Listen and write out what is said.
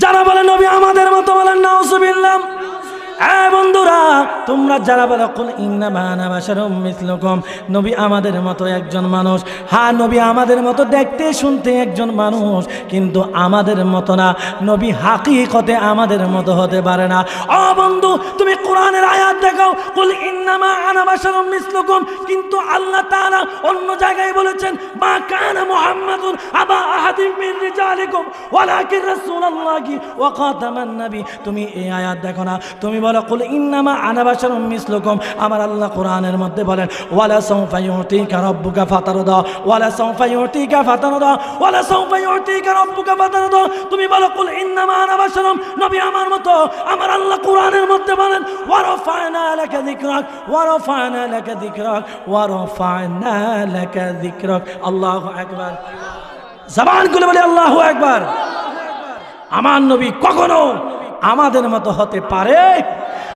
যারা বলে নবী আমাদের মতো বলেন নাউজুবিল্লাহ। বন্ধুরা তোমরা যারা বলো কুল ইন্নামা আনা বাশারুম মিসলুকুম, নবী আমাদের মতো একজন মানুষ। হ্যাঁ, নবী আমাদের মতো দেখতে শুনতে একজন মানুষ, কিন্তু আমাদের মতো না। নবী হাকিকতে আমাদের মতো হতে পারে না। ও বন্ধু, তুমি কোরআনের আয়াত দেখাও কুল ইন্নামা আনা বাশারুম মিসলুকুম, কিন্তু আল্লাহ তাআলা অন্য জায়গায় বলেছেন মা কানা মুহাম্মাদুন আবা আহাদিম মিন রিজালিকুম ওয়ালাকিন রাসূলুল্লাহি ওয়া খাতামান নবী। তুমি এই আয়াত দেখো না, তুমি বলো কুল ইন্নামা আনা বাশারুম মিসলুকুম। আমার আল্লাহ কোরআনের মধ্যে বলেন ওয়ালা সাউফা ইউতিকা রাব্বুকা ফাতারদা, ওয়ালা সাউফা ইউতিকা ফাতারদা, ওয়ালা সাউফা ইউতিকা রাব্বুকা ফাতারদা। তুমি বলো কুল ইন্নামা আনা বাশারুম, নবী আমার মতো। আমার আল্লাহ কোরআনের মধ্যে বলেন ওয়া রাফা'না লাকা যিকরাক, ওয়া রাফা'না লাকা যিকরাক, ওয়া রাফা'না লাকা যিকরাক। আল্লাহু আকবার। জবান খুলে বলি আল্লাহু আকবার। আমার নবী কখনো আমাদের মতো হতে পারে